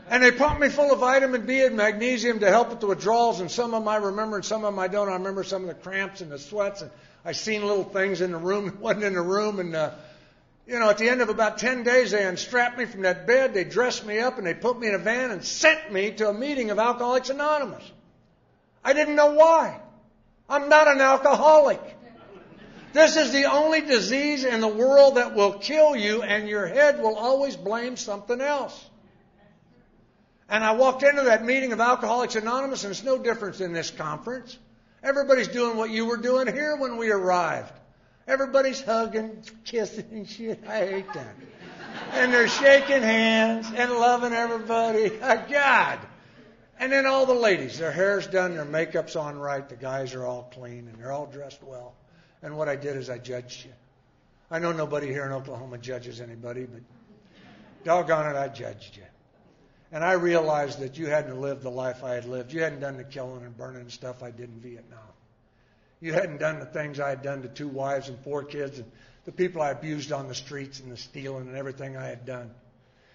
And they pumped me full of vitamin B and magnesium to help with the withdrawals. And some of them I remember and some of them I don't. I remember some of the cramps and the sweats. And I seen little things in the room that wasn't in the room. And, at the end of about 10 days, they unstrapped me from that bed. They dressed me up and they put me in a van and sent me to a meeting of Alcoholics Anonymous. I didn't know why. I'm not an alcoholic. This is the only disease in the world that will kill you, and your head will always blame something else. And I walked into that meeting of Alcoholics Anonymous, and it's no different in this conference. Everybody's doing what you were doing here when we arrived. Everybody's hugging, kissing and shit. I hate that. And they're shaking hands and loving everybody. God. And then all the ladies, their hair's done, their makeup's on right, the guys are all clean, and they're all dressed well. And what I did is I judged you. I know nobody here in Oklahoma judges anybody, but doggone it, I judged you. And I realized that you hadn't lived the life I had lived. You hadn't done the killing and burning and stuff I did in Vietnam. You hadn't done the things I had done to 2 wives and 4 kids and the people I abused on the streets and the stealing and everything I had done.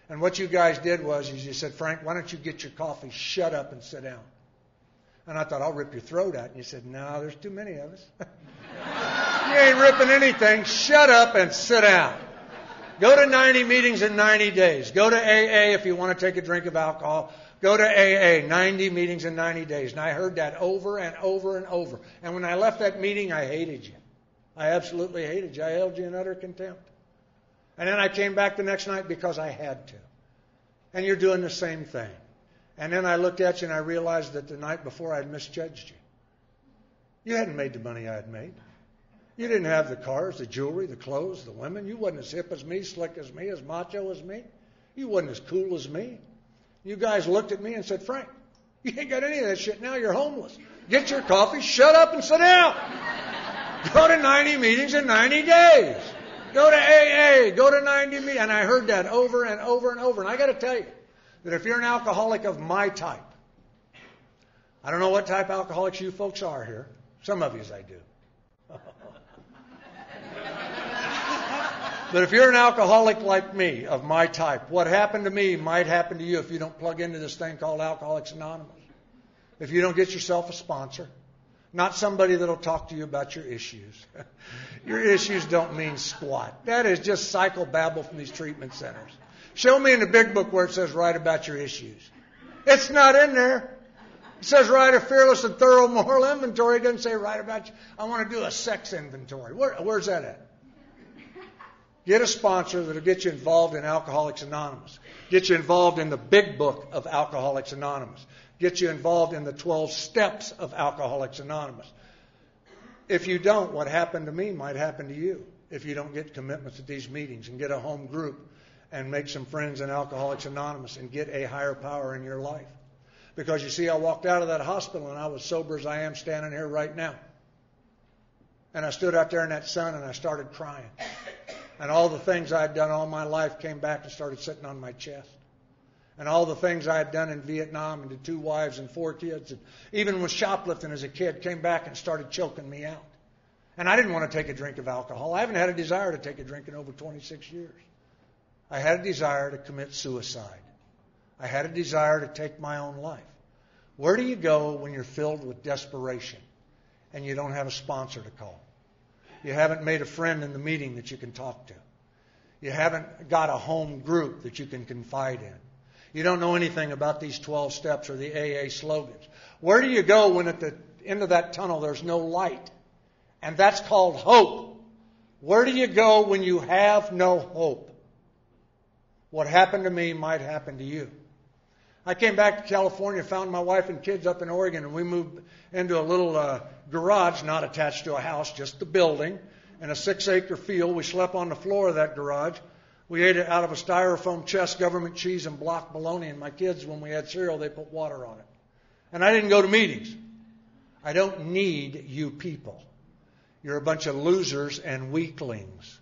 And what you guys did was you said, Frank, why don't you get your coffee, shut up and sit down. And I thought, I'll rip your throat out. And you said, no, there's too many of us. You ain't ripping anything. Shut up and sit down. Go to 90 meetings in 90 days. Go to AA if you want to take a drink of alcohol. Go to AA, 90 meetings in 90 days. And I heard that over and over and over. And when I left that meeting, I hated you. I absolutely hated you. I held you in utter contempt. And then I came back the next night because I had to. And you're doing the same thing. And then I looked at you and I realized that the night before I'd misjudged you. You hadn't made the money I had made. You didn't have the cars, the jewelry, the clothes, the women. You wasn't as hip as me, slick as me, as macho as me. You wasn't as cool as me. You guys looked at me and said, Frank, you ain't got any of that shit now. You're homeless. Get your coffee, shut up and sit down. Go to 90 meetings in 90 days. Go to AA. Go to 90 Me. And I heard that over and over and over. And I got to tell you that if you're an alcoholic of my type, I don't know what type of alcoholics you folks are here. Some of yous I do. But if you're an alcoholic like me, of my type, what happened to me might happen to you if you don't plug into this thing called Alcoholics Anonymous. If you don't get yourself a sponsor, not somebody that'll talk to you about your issues. Your issues don't mean squat. That is just psychobabble from these treatment centers. Show me in the big book where it says write about your issues. It's not in there. It says write a fearless and thorough moral inventory. It doesn't say write about you. I want to do a sex inventory. Where's that at? Get a sponsor that'll get you involved in Alcoholics Anonymous. Get you involved in the big book of Alcoholics Anonymous. Get you involved in the 12 steps of Alcoholics Anonymous. If you don't, what happened to me might happen to you. If you don't get commitments at these meetings and get a home group and make some friends in Alcoholics Anonymous and get a higher power in your life. Because you see, I walked out of that hospital and I was sober as I am standing here right now. And I stood out there in that sun and I started crying. And all the things I had done all my life came back and started sitting on my chest. And all the things I had done in Vietnam and the 2 wives and 4 kids, and even with shoplifting as a kid, came back and started choking me out. And I didn't want to take a drink of alcohol. I haven't had a desire to take a drink in over 26 years. I had a desire to commit suicide. I had a desire to take my own life. Where do you go when you're filled with desperation and you don't have a sponsor to call? You haven't made a friend in the meeting that you can talk to. You haven't got a home group that you can confide in. You don't know anything about these 12 steps or the AA slogans. Where do you go when at the end of that tunnel there's no light? And that's called hope. Where do you go when you have no hope? What happened to me might happen to you. I came back to California, found my wife and kids up in Oregon, and we moved into a little garage, not attached to a house, just the building, in a 6-acre field. We slept on the floor of that garage. We ate it out of a styrofoam chest, government cheese and block bologna, and my kids, when we had cereal, they put water on it. And I didn't go to meetings. I don't need you people. You're a bunch of losers and weaklings.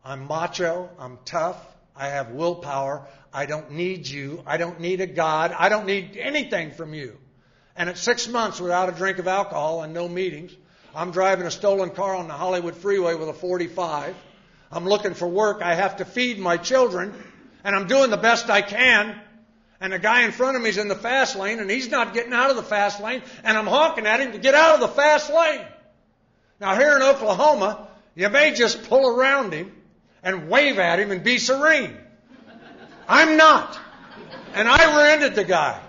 I'm macho. I'm tough. I have willpower. I don't need you. I don't need a God. I don't need anything from you. And at 6 months without a drink of alcohol and no meetings, I'm driving a stolen car on the Hollywood freeway with a 45. I'm looking for work. I have to feed my children. And I'm doing the best I can. And the guy in front of me is in the fast lane, and he's not getting out of the fast lane. And I'm honking at him to get out of the fast lane. Now, here in Oklahoma, you may just pull around him and wave at him and be serene. I'm not. And I rear-ended the guy.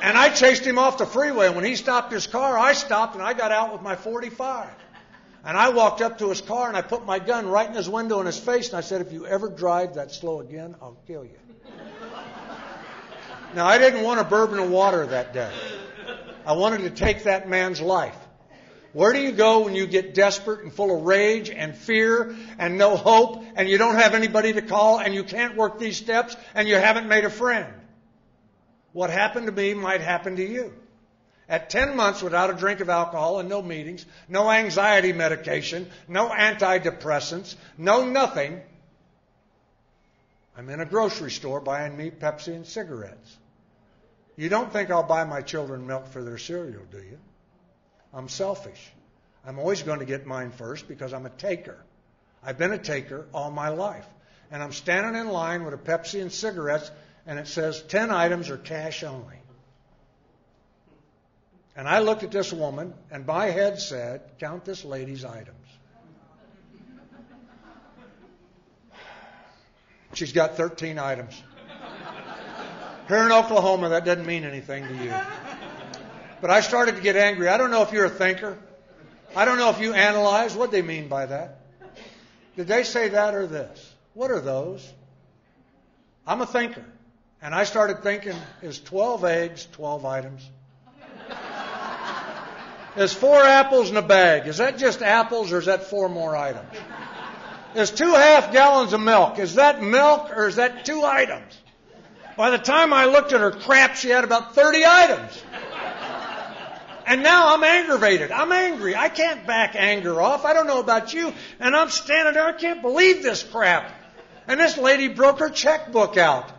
And I chased him off the freeway. When he stopped his car, I stopped and I got out with my 45. And I walked up to his car and I put my gun right in his window in his face. And I said, if you ever drive that slow again, I'll kill you. Now, I didn't want a bourbon and water that day. I wanted to take that man's life. Where do you go when you get desperate and full of rage and fear and no hope and you don't have anybody to call and you can't work these steps and you haven't made a friend? What happened to me might happen to you. At 10 months without a drink of alcohol and no meetings, no anxiety medication, no antidepressants, no nothing, I'm in a grocery store buying me Pepsi and cigarettes. You don't think I'll buy my children milk for their cereal, do you? I'm selfish. I'm always going to get mine first because I'm a taker. I've been a taker all my life. And I'm standing in line with a Pepsi and cigarettes, and it says 10 items are cash only. And I looked at this woman, and my head said, count this lady's items. She's got 13 items. Here in Oklahoma, that doesn't mean anything to you. But I started to get angry. I don't know if you're a thinker. I don't know if you analyze what they mean by that. Did they say that or this? What are those? I'm a thinker. And I started thinking, is 12 eggs 12 items? Is 4 apples in a bag? Is that just apples or is that 4 more items? Is 2.5 gallons of milk? Is that milk or is that 2 items? By the time I looked at her crap, she had about 30 items. And now I'm aggravated. I'm angry. I can't back anger off. I don't know about you. And I'm standing there. I can't believe this crap. And this lady broke her checkbook out.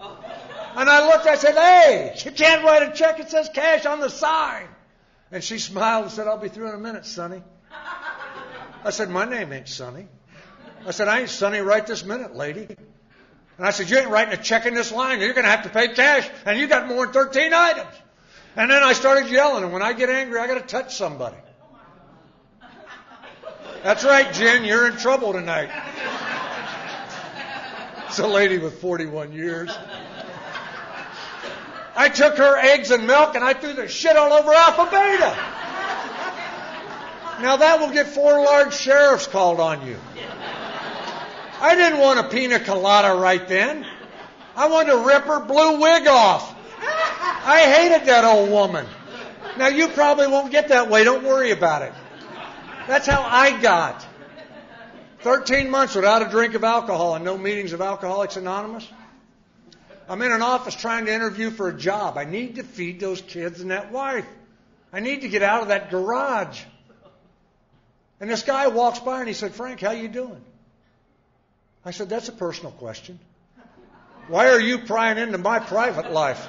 And I looked, I said, hey, you can't write a check. It says cash on the side. And she smiled and said, I'll be through in a minute, Sonny. I said, my name ain't Sonny. I said, I ain't Sonny right this minute, lady. And I said, you ain't writing a check in this line. You're going to have to pay cash. And you got more than 13 items. And then I started yelling. And when I get angry, I got to touch somebody. That's right, Jen. You're in trouble tonight. It's a lady with 41 years. I took her eggs and milk and I threw the shit all over Alpha Beta. Now that will get 4 large sheriffs called on you. I didn't want a pina colada right then. I wanted to rip her blue wig off. I hated that old woman. Now you probably won't get that way. Don't worry about it. That's how I got. 13 months without a drink of alcohol and no meetings of Alcoholics Anonymous. I'm in an office trying to interview for a job. I need to feed those kids and that wife. I need to get out of that garage. And this guy walks by and he said, Frank, how you doing? I said, that's a personal question. Why are you prying into my private life?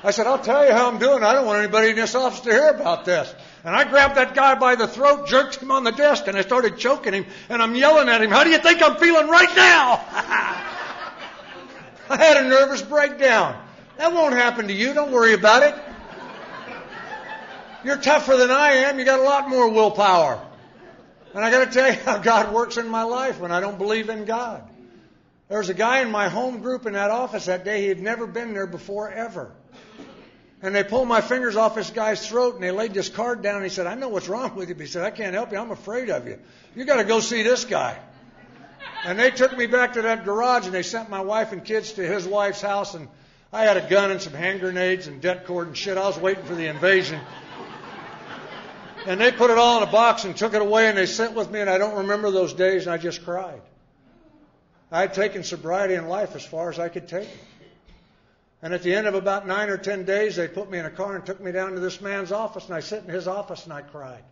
I said, I'll tell you how I'm doing. I don't want anybody in this office to hear about this. And I grabbed that guy by the throat, jerked him on the desk, and I started choking him. And I'm yelling at him, how do you think I'm feeling right now? I had a nervous breakdown. That won't happen to you. Don't worry about it. You're tougher than I am. You got a lot more willpower. And I got to tell you how God works in my life when I don't believe in God. There was a guy in my home group in that office that day. He had never been there before, ever. And they pulled my fingers off this guy's throat and they laid this card down and he said, I know what's wrong with you. But he said, I can't help you. I'm afraid of you. You got to go see this guy. And they took me back to that garage and they sent my wife and kids to his wife's house. And I had a gun and some hand grenades and det cord and shit. I was waiting for the invasion. And they put it all in a box and took it away and they sent with me. And I don't remember those days and I just cried. I had taken sobriety in life as far as I could take it. And at the end of about 9 or 10 days, they put me in a car and took me down to this man's office. And I sit in his office and I cried.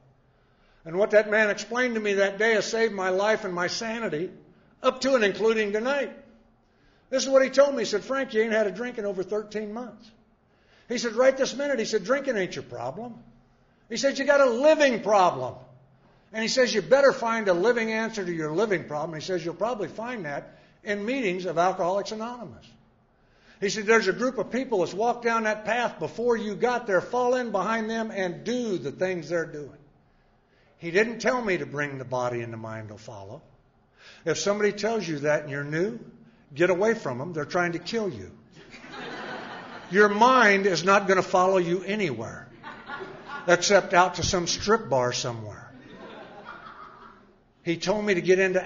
And what that man explained to me that day has saved my life and my sanity up to and including tonight. This is what he told me. He said, Frank, you ain't had a drink in over 13 months. He said, right this minute, he said, drinking ain't your problem. He said, you got a living problem. And he says, you better find a living answer to your living problem. He says, you'll probably find that in meetings of Alcoholics Anonymous. He said, there's a group of people that's walked down that path before you got there. Fall in behind them and do the things they're doing. He didn't tell me to bring the body and the mind to follow. If somebody tells you that and you're new, get away from them. They're trying to kill you. Your mind is not going to follow you anywhere except out to some strip bar somewhere. He told me to get into